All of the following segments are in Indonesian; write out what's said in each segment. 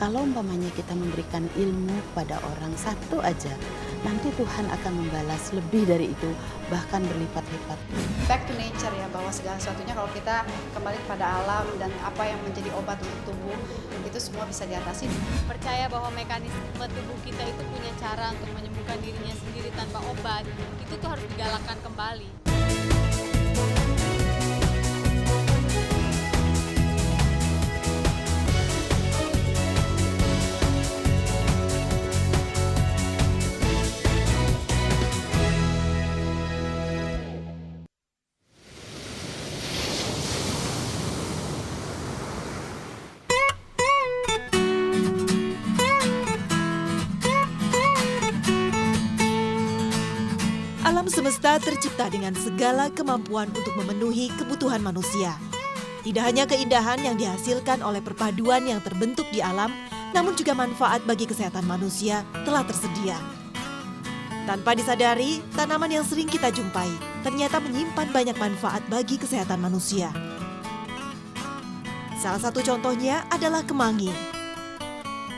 Kalau umpamanya kita memberikan ilmu pada orang satu aja, nanti Tuhan akan membalas lebih dari itu, bahkan berlipat-lipat. Back to nature ya, bahwa segala sesuatunya kalau kita kembali kepada alam dan apa yang menjadi obat untuk tubuh, itu semua bisa diatasi. Percaya bahwa mekanisme tubuh kita itu punya cara untuk menyembuhkan dirinya sendiri tanpa obat, itu tuh harus digalakkan kembali. Alam semesta tercipta dengan segala kemampuan untuk memenuhi kebutuhan manusia. Tidak hanya keindahan yang dihasilkan oleh perpaduan yang terbentuk di alam, namun juga manfaat bagi kesehatan manusia telah tersedia. Tanpa disadari, tanaman yang sering kita jumpai ternyata menyimpan banyak manfaat bagi kesehatan manusia. Salah satu contohnya adalah kemangi.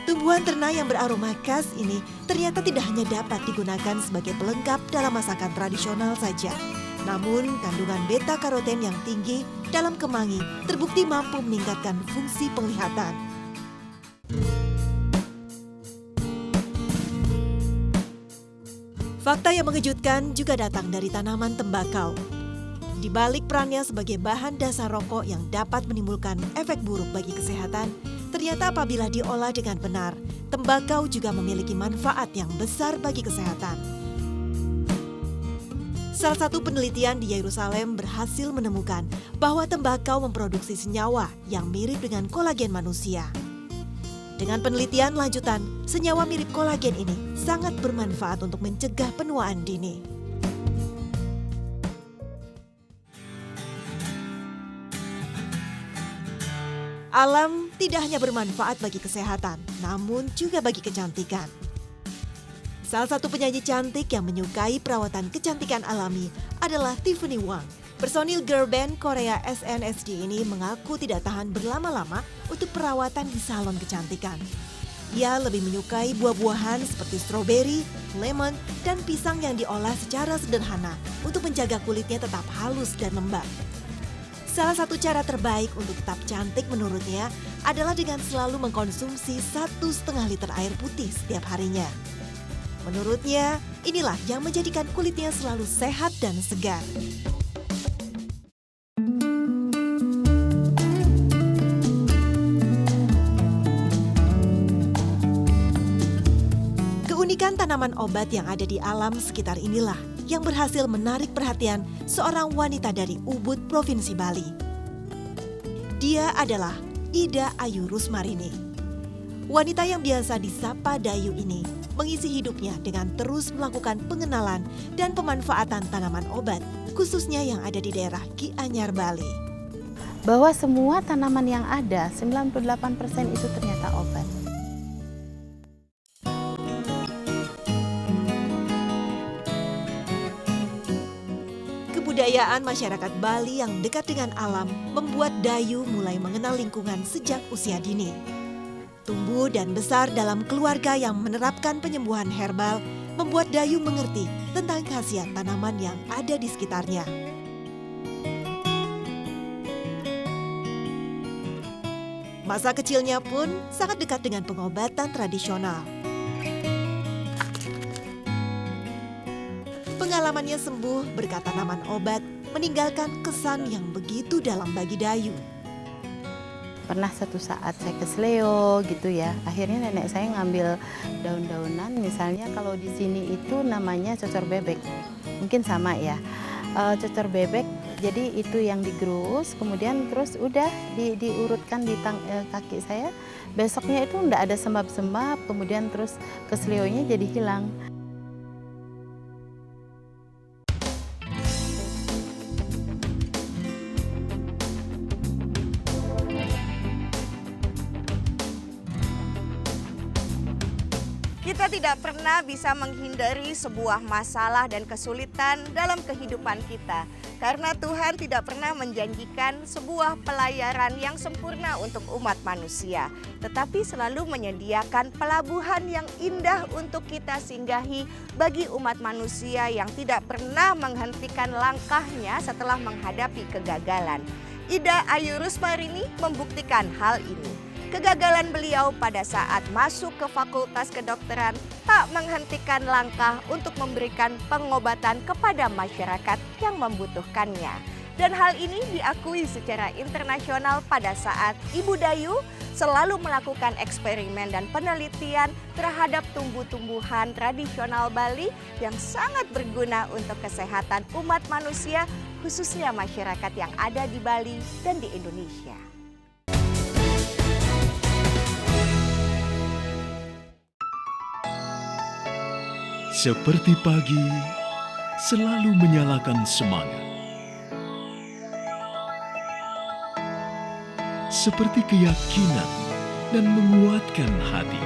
Tumbuhan ternak yang beraroma khas ini ternyata tidak hanya dapat digunakan sebagai pelengkap dalam masakan tradisional saja. Namun, kandungan beta-karoten yang tinggi dalam kemangi terbukti mampu meningkatkan fungsi penglihatan. Fakta yang mengejutkan juga datang dari tanaman tembakau. Di balik perannya sebagai bahan dasar rokok yang dapat menimbulkan efek buruk bagi kesehatan, ternyata apabila diolah dengan benar, tembakau juga memiliki manfaat yang besar bagi kesehatan. Salah satu penelitian di Yerusalem berhasil menemukan bahwa tembakau memproduksi senyawa yang mirip dengan kolagen manusia. Dengan penelitian lanjutan, senyawa mirip kolagen ini sangat bermanfaat untuk mencegah penuaan dini. Alam tidak hanya bermanfaat bagi kesehatan, namun juga bagi kecantikan. Salah satu penyanyi cantik yang menyukai perawatan kecantikan alami adalah Tiffany Wang. Personil girl band Korea SNSD ini mengaku tidak tahan berlama-lama untuk perawatan di salon kecantikan. Ia lebih menyukai buah-buahan seperti stroberi, lemon, dan pisang yang diolah secara sederhana untuk menjaga kulitnya tetap halus dan lembab. Salah satu cara terbaik untuk tetap cantik menurutnya adalah dengan selalu mengkonsumsi 1,5 liter air putih setiap harinya. Menurutnya, inilah yang menjadikan kulitnya selalu sehat dan segar. Keunikan tanaman obat yang ada di alam sekitar inilah yang berhasil menarik perhatian seorang wanita dari Ubud, Provinsi Bali. Dia adalah Ida Ayu Rusmarini. Wanita yang biasa disapa Dayu ini mengisi hidupnya dengan terus melakukan pengenalan dan pemanfaatan tanaman obat, khususnya yang ada di daerah Gianyar, Bali. Bahwa semua tanaman yang ada, 98% itu ternyata obat. Kebudayaan masyarakat Bali yang dekat dengan alam membuat Dayu mulai mengenal lingkungan sejak usia dini. Tumbuh dan besar dalam keluarga yang menerapkan penyembuhan herbal membuat Dayu mengerti tentang khasiat tanaman yang ada di sekitarnya. Masa kecilnya pun sangat dekat dengan pengobatan tradisional. Pengalamannya sembuh berkat tanaman obat meninggalkan kesan yang begitu dalam bagi Dayu. Pernah satu saat saya ke Sleo gitu ya, akhirnya nenek saya ngambil daun-daunan, misalnya kalau di sini itu namanya cocor bebek, mungkin sama ya, cocor bebek, jadi itu yang digerus, kemudian terus udah diurutkan di kaki saya, besoknya itu nggak ada sembab-sembab, kemudian terus kesleo-nya jadi hilang. Kita Kita tidak pernah bisa menghindari sebuah masalah dan kesulitan dalam kehidupan kita. Karena Tuhan tidak pernah menjanjikan sebuah pelayaran yang sempurna untuk umat manusia. Tetapi selalu menyediakan pelabuhan yang indah untuk kita singgahi bagi umat manusia yang tidak pernah menghentikan langkahnya setelah menghadapi kegagalan. Ida Ayu Rusmarini membuktikan hal ini. Kegagalan beliau pada saat masuk ke Fakultas Kedokteran tak menghentikan langkah untuk memberikan pengobatan kepada masyarakat yang membutuhkannya. Dan hal ini diakui secara internasional pada saat Ibu Dayu selalu melakukan eksperimen dan penelitian terhadap tumbuh-tumbuhan tradisional Bali yang sangat berguna untuk kesehatan umat manusia, khususnya masyarakat yang ada di Bali dan di Indonesia. Seperti pagi, selalu menyalakan semangat. Seperti keyakinan dan menguatkan hati.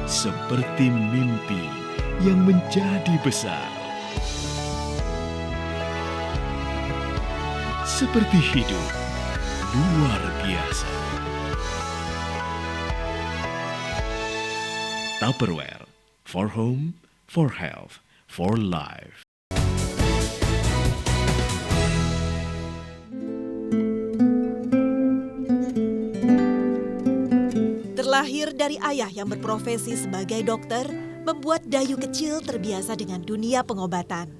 Seperti mimpi yang menjadi besar. Seperti hidup luar biasa. Tupperware. For home, for health, for life. Terlahir dari ayah yang berprofesi sebagai dokter, membuat Dayu kecil terbiasa dengan dunia pengobatan.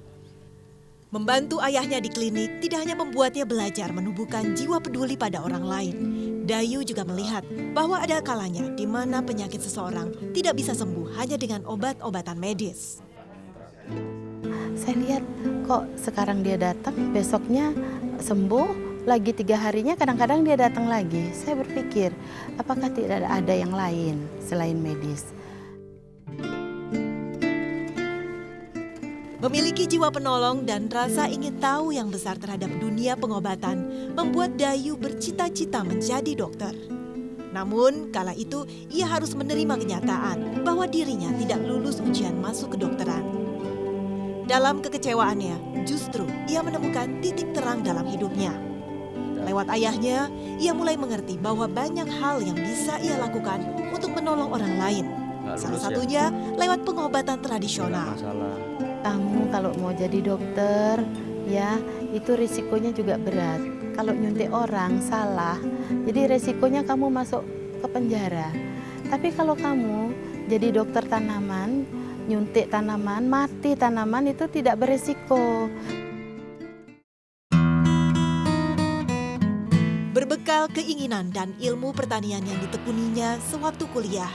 Membantu ayahnya di klinik tidak hanya membuatnya belajar menumbuhkan jiwa peduli pada orang lain. Dayu juga melihat bahwa ada kalanya di mana penyakit seseorang tidak bisa sembuh hanya dengan obat-obatan medis. Saya lihat kok sekarang dia datang, besoknya sembuh, lagi 3 harinya kadang-kadang dia datang lagi. Saya berpikir, apakah tidak ada yang lain selain medis? Memiliki jiwa penolong dan rasa ingin tahu yang besar terhadap dunia pengobatan membuat Dayu bercita-cita menjadi dokter. Namun, kala itu ia harus menerima kenyataan bahwa dirinya tidak lulus ujian masuk kedokteran. Dalam kekecewaannya, justru ia menemukan titik terang dalam hidupnya. Lewat ayahnya, ia mulai mengerti bahwa banyak hal yang bisa ia lakukan untuk menolong orang lain. Salah satunya lewat pengobatan tradisional. Kamu kalau mau jadi dokter, ya itu risikonya juga berat. Kalau nyuntik orang salah, jadi resikonya kamu masuk ke penjara. Tapi kalau kamu jadi dokter tanaman, nyuntik tanaman, mati tanaman itu tidak beresiko. Berbekal keinginan dan ilmu pertanian yang ditekuninya sewaktu kuliah,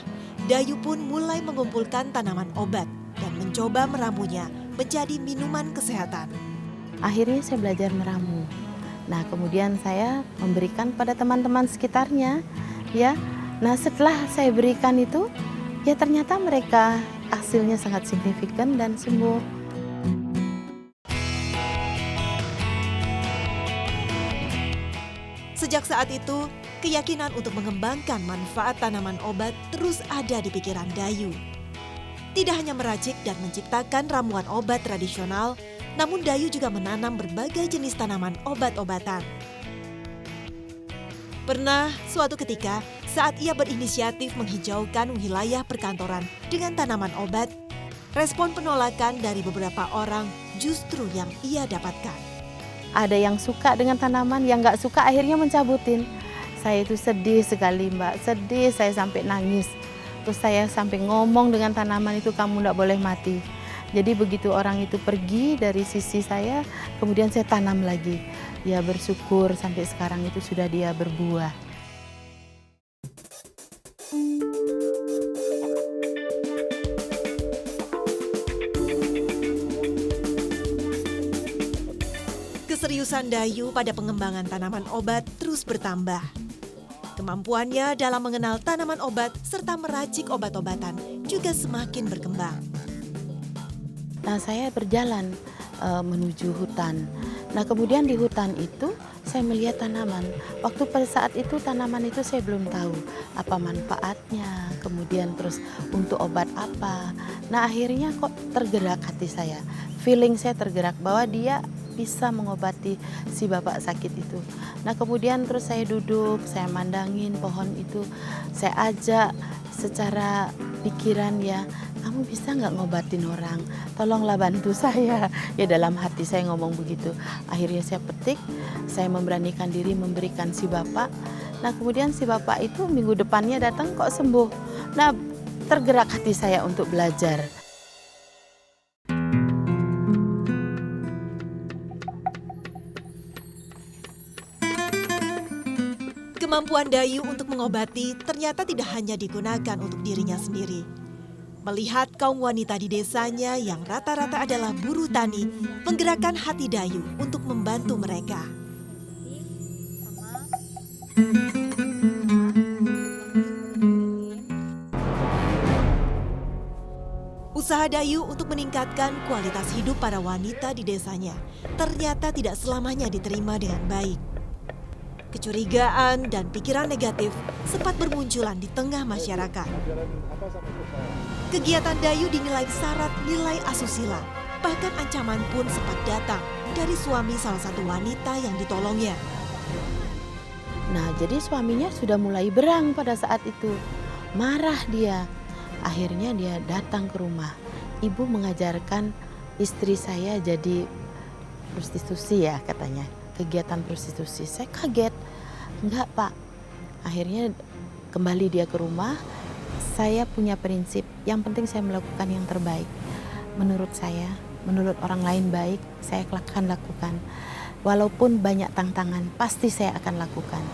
Dayu pun mulai mengumpulkan tanaman obat dan mencoba meramunya menjadi minuman kesehatan. Akhirnya saya belajar meramu. Nah, kemudian saya memberikan pada teman-teman sekitarnya, ya. Nah, setelah saya berikan itu, ya ternyata mereka hasilnya sangat signifikan dan sembuh. Sejak saat itu, keyakinan untuk mengembangkan manfaat tanaman obat terus ada di pikiran Dayu. Tidak hanya meracik dan menciptakan ramuan obat tradisional, namun Dayu juga menanam berbagai jenis tanaman obat-obatan. Pernah suatu ketika saat ia berinisiatif menghijaukan wilayah perkantoran dengan tanaman obat, respon penolakan dari beberapa orang justru yang ia dapatkan. Ada yang suka dengan tanaman, yang nggak suka akhirnya mencabutin. Saya itu sedih sekali, Mbak, sedih, saya sampai nangis. Terus saya sampai ngomong dengan tanaman itu, kamu nggak boleh mati. Jadi begitu orang itu pergi dari sisi saya, kemudian saya tanam lagi. Ya bersyukur sampai sekarang itu sudah dia berbuah. Keseriusan Dayu pada pengembangan tanaman obat terus bertambah. Kemampuannya dalam mengenal tanaman obat serta meracik obat-obatan juga semakin berkembang. Nah, saya berjalan menuju hutan. Nah, kemudian di hutan itu saya melihat tanaman. Waktu pada saat itu tanaman itu saya belum tahu apa manfaatnya, kemudian terus untuk obat apa. Nah akhirnya kok tergerak hati saya, feeling saya tergerak bahwa dia bisa mengobati si bapak sakit itu. Nah kemudian terus saya duduk, saya mandangin pohon itu, saya ajak secara pikiran ya, kamu bisa nggak ngobatin orang? Tolonglah bantu saya. Ya dalam hati saya ngomong begitu. Akhirnya saya petik, saya memberanikan diri memberikan si bapak. Nah kemudian si bapak itu minggu depannya datang kok sembuh. Nah tergerak hati saya untuk belajar. Kemampuan Dayu untuk mengobati ternyata tidak hanya digunakan untuk dirinya sendiri. Melihat kaum wanita di desanya yang rata-rata adalah buruh tani, menggerakkan hati Dayu untuk membantu mereka. Usaha Dayu untuk meningkatkan kualitas hidup para wanita di desanya ternyata tidak selamanya diterima dengan baik. Kecurigaan dan pikiran negatif sempat bermunculan di tengah masyarakat. Kegiatan Dayu dinilai syarat nilai asusila, bahkan ancaman pun sempat datang dari suami salah satu wanita yang ditolongnya. Nah jadi suaminya sudah mulai berang pada saat itu, marah dia. Akhirnya dia datang ke rumah. Ibu mengajarkan istri saya jadi prostitusi ya katanya. Kegiatan prostitusi. Saya kaget. Enggak Pak. Akhirnya kembali dia ke rumah. Saya punya prinsip. Yang penting saya melakukan yang terbaik. Menurut saya, menurut orang lain baik, saya akan lakukan. Walaupun banyak tantangan, pasti saya akan lakukan.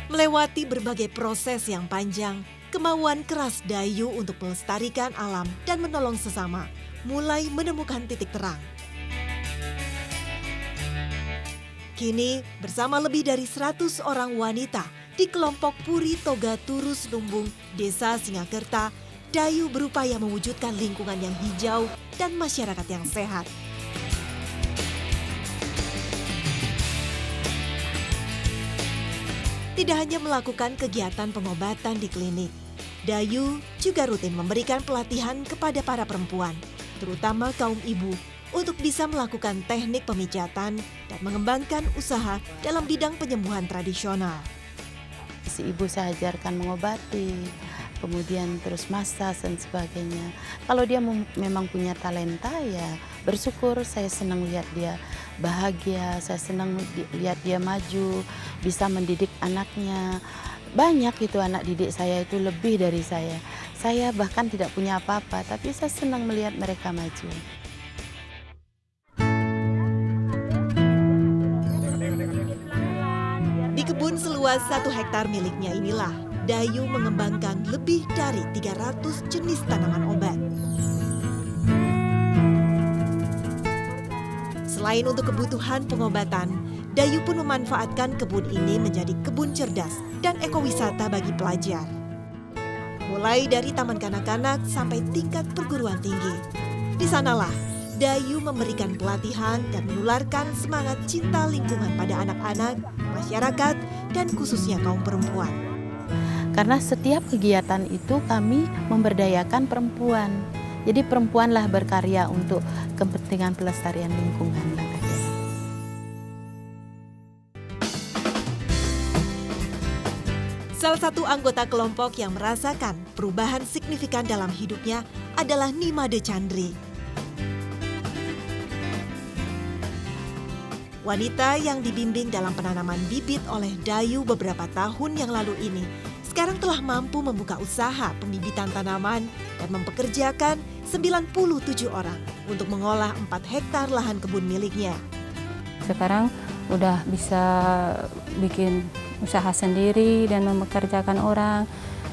Melewati berbagai proses yang panjang, kemauan keras Dayu untuk melestarikan alam dan menolong sesama mulai menemukan titik terang. Kini bersama lebih dari 100 orang wanita di kelompok Puri Toga Turus Lumbung, Desa Singakerta, Dayu berupaya mewujudkan lingkungan yang hijau dan masyarakat yang sehat. Tidak hanya melakukan kegiatan pengobatan di klinik, Dayu juga rutin memberikan pelatihan kepada para perempuan, terutama kaum ibu, untuk bisa melakukan teknik pemijatan dan mengembangkan usaha dalam bidang penyembuhan tradisional. Si ibu saya ajarkan mengobati, kemudian terus massage dan sebagainya. Kalau dia memang punya talenta ya bersyukur, saya senang lihat dia bahagia, saya senang lihat dia maju, bisa mendidik anaknya. Banyak itu anak didik saya itu lebih dari saya. Saya bahkan tidak punya apa-apa, tapi saya senang melihat mereka maju. Di kebun seluas 1 hektar miliknya inilah, Dayu mengembangkan lebih dari 300 jenis tanaman obat. Selain untuk kebutuhan pengobatan, Dayu pun memanfaatkan kebun ini menjadi kebun cerdas dan ekowisata bagi pelajar. Mulai dari taman kanak-kanak sampai tingkat perguruan tinggi. Di sanalah Dayu memberikan pelatihan dan menularkan semangat cinta lingkungan pada anak-anak, masyarakat, dan khususnya kaum perempuan. Karena setiap kegiatan itu kami memberdayakan perempuan. Jadi perempuanlah berkarya untuk kepentingan pelestarian lingkungan yang ada. Salah satu anggota kelompok yang merasakan perubahan signifikan dalam hidupnya adalah Nimade Chandri. Wanita yang dibimbing dalam penanaman bibit oleh Dayu beberapa tahun yang lalu ini sekarang telah mampu membuka usaha pembibitan tanaman dan mempekerjakan 97 orang untuk mengolah 4 hektar lahan kebun miliknya. Sekarang udah bisa bikin usaha sendiri dan mempekerjakan orang,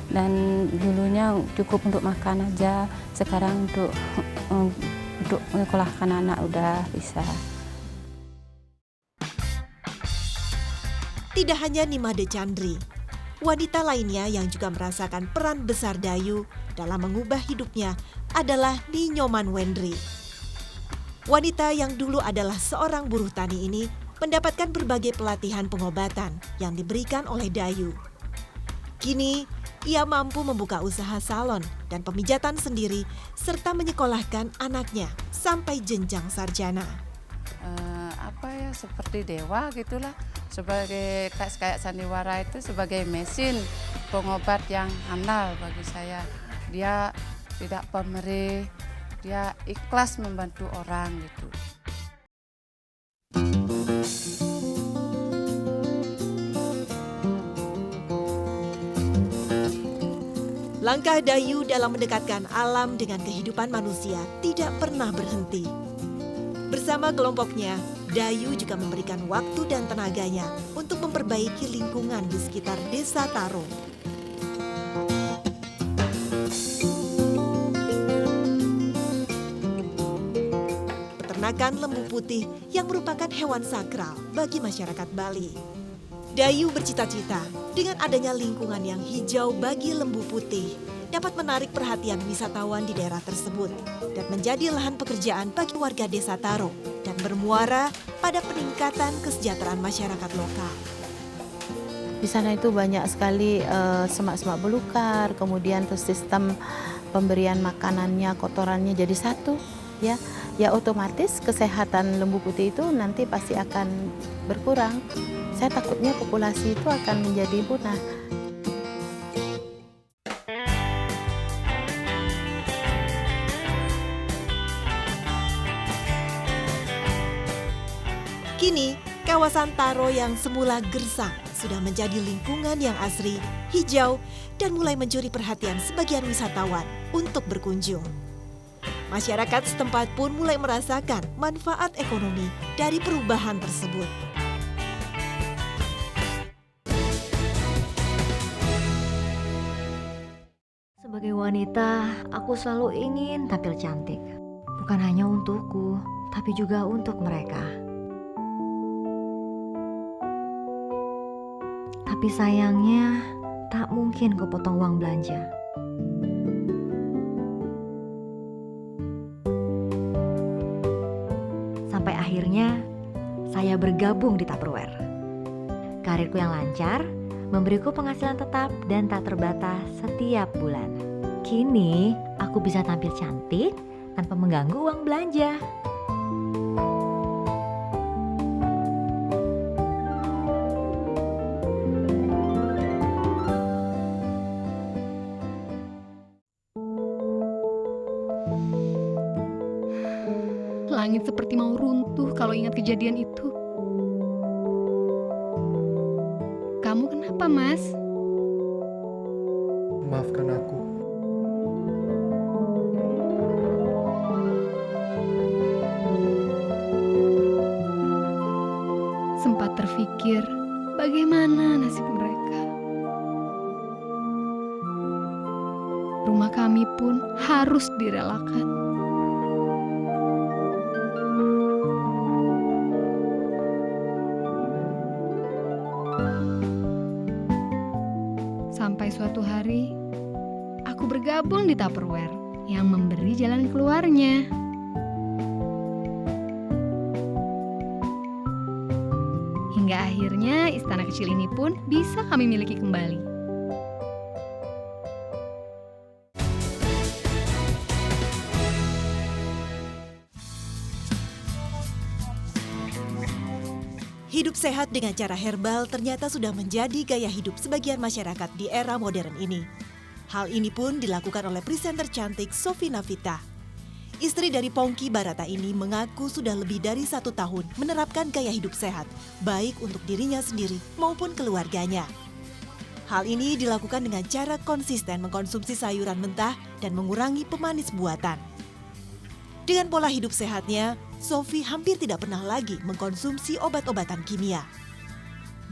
dan dulunya cukup untuk makan aja, sekarang untuk menyekolahkan anak udah bisa. Tidak hanya Nimade Chandri, wanita lainnya yang juga merasakan peran besar Dayu dalam mengubah hidupnya adalah Ninyoman Wendri. Wanita yang dulu adalah seorang buruh tani ini mendapatkan berbagai pelatihan pengobatan yang diberikan oleh Dayu. Kini, ia mampu membuka usaha salon dan pemijatan sendiri serta menyekolahkan anaknya sampai jenjang sarjana. Seperti dewa gitulah, sebagai kayak sandiwara itu sebagai mesin pengobat yang handal bagi saya. Dia tidak pemerih, dia ikhlas membantu orang gitu. Langkah Dayu dalam mendekatkan alam dengan kehidupan manusia tidak pernah berhenti. Bersama kelompoknya, Dayu juga memberikan waktu dan tenaganya untuk memperbaiki lingkungan di sekitar Desa Taro. Peternakan lembu putih yang merupakan hewan sakral bagi masyarakat Bali. Dayu bercita-cita dengan adanya lingkungan yang hijau bagi lembu putih dapat menarik perhatian wisatawan di daerah tersebut dan menjadi lahan pekerjaan bagi warga Desa Taro dan bermuara pada peningkatan kesejahteraan masyarakat lokal. Di sana itu banyak sekali semak-semak belukar, kemudian tuh sistem pemberian makanannya, kotorannya jadi satu, ya. Ya otomatis kesehatan lembu putih itu nanti pasti akan berkurang. Saya takutnya populasi itu akan menjadi punah. Kini, kawasan Taro yang semula gersang sudah menjadi lingkungan yang asri, hijau, dan mulai mencuri perhatian sebagian wisatawan untuk berkunjung. Masyarakat setempat pun mulai merasakan manfaat ekonomi dari perubahan tersebut. Sebagai wanita, aku selalu ingin tampil cantik. Bukan hanya untukku, tapi juga untuk mereka. Tapi sayangnya, tak mungkin ku potong uang belanja. Sampai akhirnya, saya bergabung di Tupperware. Karirku yang lancar, memberiku penghasilan tetap dan tak terbatas setiap bulan. Kini, aku bisa tampil cantik tanpa mengganggu uang belanja. Langit seperti mau runtuh kalau ingat kejadian itu. Kamu kenapa, Mas? Maafkan aku. Sempat terfikir bagaimana nasib mereka. Rumah kami pun harus direlakan. Sampai suatu hari, aku bergabung di Tupperware yang memberi jalan keluarnya. Hingga akhirnya istana kecil ini pun bisa kami miliki kembali. Hidup sehat dengan cara herbal ternyata sudah menjadi gaya hidup sebagian masyarakat di era modern ini. Hal ini pun dilakukan oleh presenter cantik Sophie Navita. Istri dari Pongki Barata ini mengaku sudah lebih dari 1 tahun menerapkan gaya hidup sehat, baik untuk dirinya sendiri maupun keluarganya. Hal ini dilakukan dengan cara konsisten mengkonsumsi sayuran mentah dan mengurangi pemanis buatan. Dengan pola hidup sehatnya, Sophie hampir tidak pernah lagi mengkonsumsi obat-obatan kimia.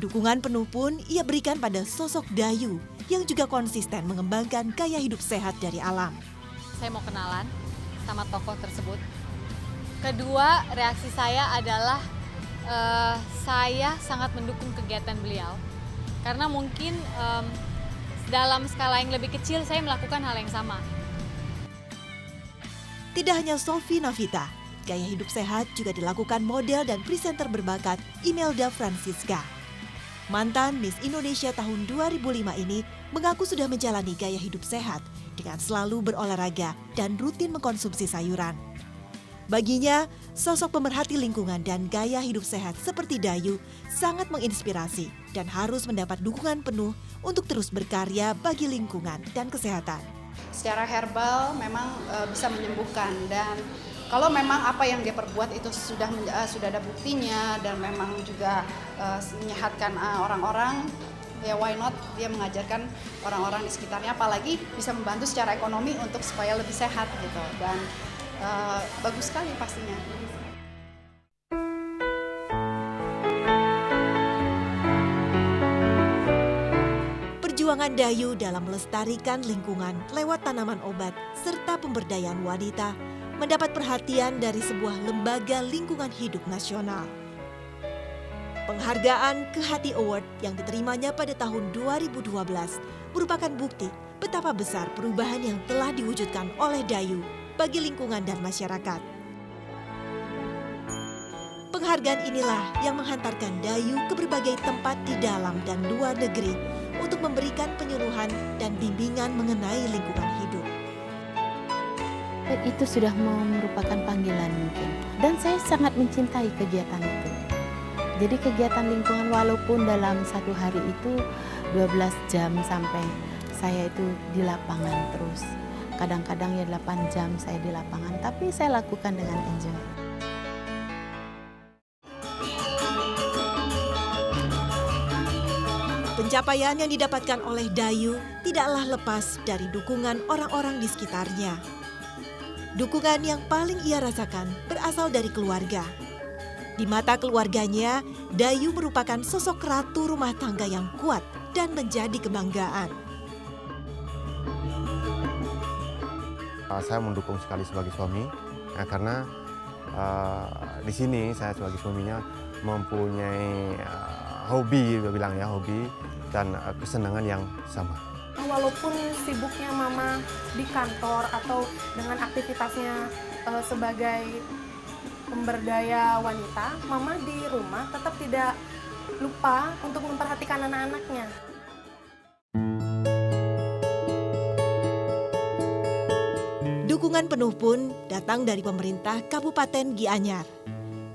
Dukungan penuh pun ia berikan pada sosok Dayu yang juga konsisten mengembangkan gaya hidup sehat dari alam. Saya mau kenalan sama tokoh tersebut. Kedua, reaksi saya adalah saya sangat mendukung kegiatan beliau. Karena mungkin dalam skala yang lebih kecil saya melakukan hal yang sama. Tidak hanya Sofi Navita, gaya hidup sehat juga dilakukan model dan presenter berbakat Imelda Francisca. Mantan Miss Indonesia tahun 2005 ini mengaku sudah menjalani gaya hidup sehat dengan selalu berolahraga dan rutin mengkonsumsi sayuran. Baginya, sosok pemerhati lingkungan dan gaya hidup sehat seperti Dayu sangat menginspirasi dan harus mendapat dukungan penuh untuk terus berkarya bagi lingkungan dan kesehatan. Secara herbal memang bisa menyembuhkan, dan kalau memang apa yang dia perbuat itu sudah ada buktinya dan memang juga menyehatkan orang-orang, ya why not dia mengajarkan orang-orang di sekitarnya, apalagi bisa membantu secara ekonomi untuk supaya lebih sehat gitu, dan bagus sekali pastinya. Perjuangan Dayu dalam melestarikan lingkungan lewat tanaman obat serta pemberdayaan wanita mendapat perhatian dari sebuah lembaga lingkungan hidup nasional. Penghargaan Kehati Award yang diterimanya pada tahun 2012 merupakan bukti betapa besar perubahan yang telah diwujudkan oleh Dayu bagi lingkungan dan masyarakat. Penghargaan inilah yang menghantarkan Dayu ke berbagai tempat di dalam dan luar negeri untuk memberikan penyuluhan dan bimbingan mengenai lingkungan hidup. Itu sudah merupakan panggilan mungkin. Dan saya sangat mencintai kegiatan itu. Jadi kegiatan lingkungan walaupun dalam satu hari itu 12 jam sampai saya itu di lapangan terus. Kadang-kadang ya 8 jam saya di lapangan, tapi saya lakukan dengan enjoy. Pencapaian yang didapatkan oleh Dayu tidaklah lepas dari dukungan orang-orang di sekitarnya. Dukungan yang paling ia rasakan berasal dari keluarga. Di mata keluarganya, Dayu merupakan sosok ratu rumah tangga yang kuat dan menjadi kebanggaan. Saya mendukung sekali sebagai suami, karena di sini saya sebagai suaminya mempunyai hobi, bilang ya hobi dan kesenangan yang sama. Walaupun sibuknya mama di kantor atau dengan aktivitasnya sebagai pemberdaya wanita, mama di rumah tetap tidak lupa untuk memperhatikan anak-anaknya. Dukungan penuh pun datang dari pemerintah Kabupaten Gianyar.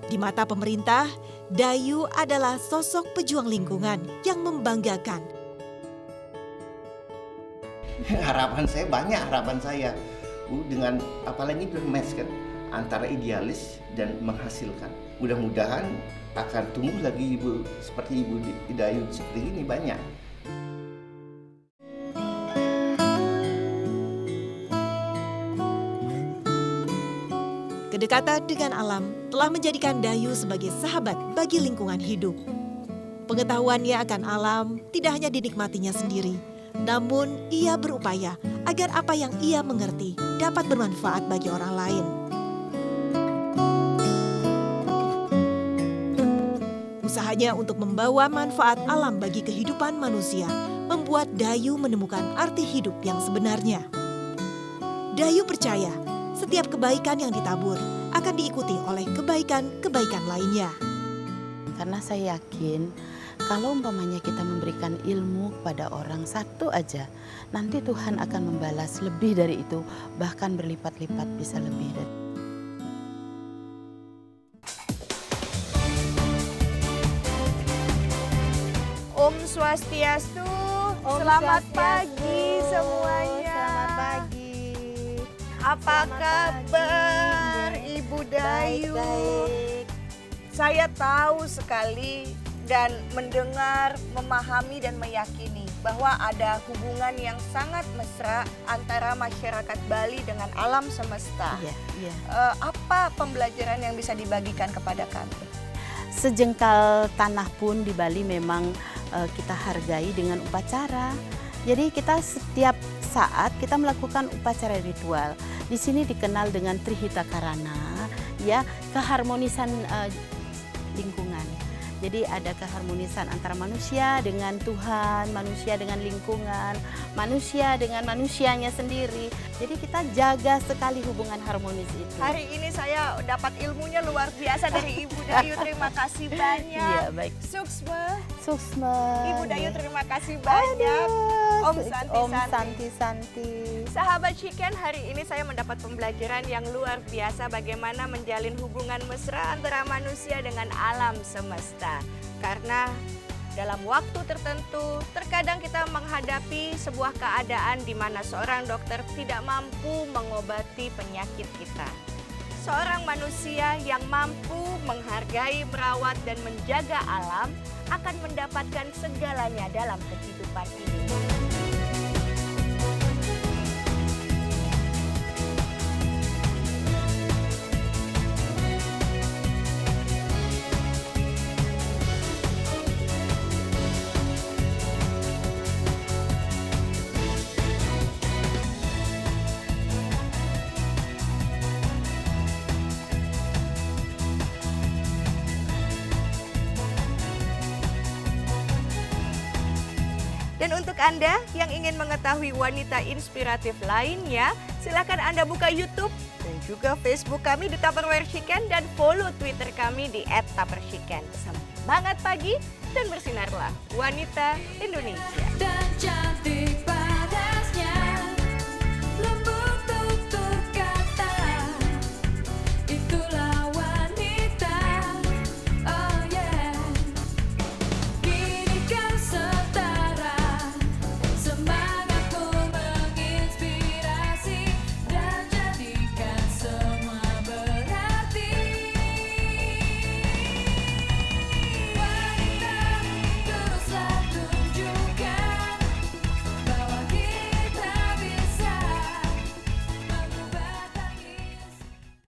Di mata pemerintah, Dayu adalah sosok pejuang lingkungan yang membanggakan. Harapan saya banyak, harapan saya dengan apalagi match kan antara idealis dan menghasilkan. Mudah-mudahan akan tumbuh lagi ibu seperti ibu Dayu seperti ini banyak. Kedekatan dengan alam telah menjadikan Dayu sebagai sahabat bagi lingkungan hidup. Pengetahuannya akan alam tidak hanya dinikmatinya sendiri, namun ia berupaya agar apa yang ia mengerti dapat bermanfaat bagi orang lain. Usahanya untuk membawa manfaat alam bagi kehidupan manusia membuat Dayu menemukan arti hidup yang sebenarnya. Dayu percaya setiap kebaikan yang ditabur akan diikuti oleh kebaikan-kebaikan lainnya. Karena saya yakin kalau umpamanya kita memberikan ilmu kepada orang satu aja, nanti Tuhan akan membalas lebih dari itu, bahkan berlipat-lipat bisa lebih dari. Om Swastiastu, selamat pagi semuanya. Selamat pagi. Apa kabar Ibu Dayu? Baik. Saya tahu sekali dan mendengar, memahami dan meyakini bahwa ada hubungan yang sangat mesra antara masyarakat Bali dengan alam semesta. Iya. Apa pembelajaran yang bisa dibagikan kepada kami? Sejengkal tanah pun di Bali memang kita hargai dengan upacara. Jadi kita setiap saat kita melakukan upacara ritual. Di sini dikenal dengan Trihita Karana, ya, keharmonisan lingkungan. Jadi ada keharmonisan antara manusia dengan Tuhan, manusia dengan lingkungan, manusia dengan manusianya sendiri. Jadi kita jaga sekali hubungan harmonis itu. Hari ini saya dapat ilmunya luar biasa dari Ibu Dayu. Terima kasih banyak. Iya, baik. Suksma. Ibu Dayu terima kasih banyak. Om Santi. Sahabat Chicken, hari ini saya mendapat pembelajaran yang luar biasa bagaimana menjalin hubungan mesra antara manusia dengan alam semesta. Karena dalam waktu tertentu, terkadang kita menghadapi sebuah keadaan di mana seorang dokter tidak mampu mengobati penyakit kita. Seorang manusia yang mampu menghargai, merawat, dan menjaga alam akan mendapatkan segalanya dalam kehidupan ini. Dan untuk Anda yang ingin mengetahui wanita inspiratif lainnya, silakan Anda buka YouTube dan juga Facebook kami di Tupperware Chicken dan follow Twitter kami di @tupperchicken. Semangat pagi dan bersinarlah wanita Indonesia.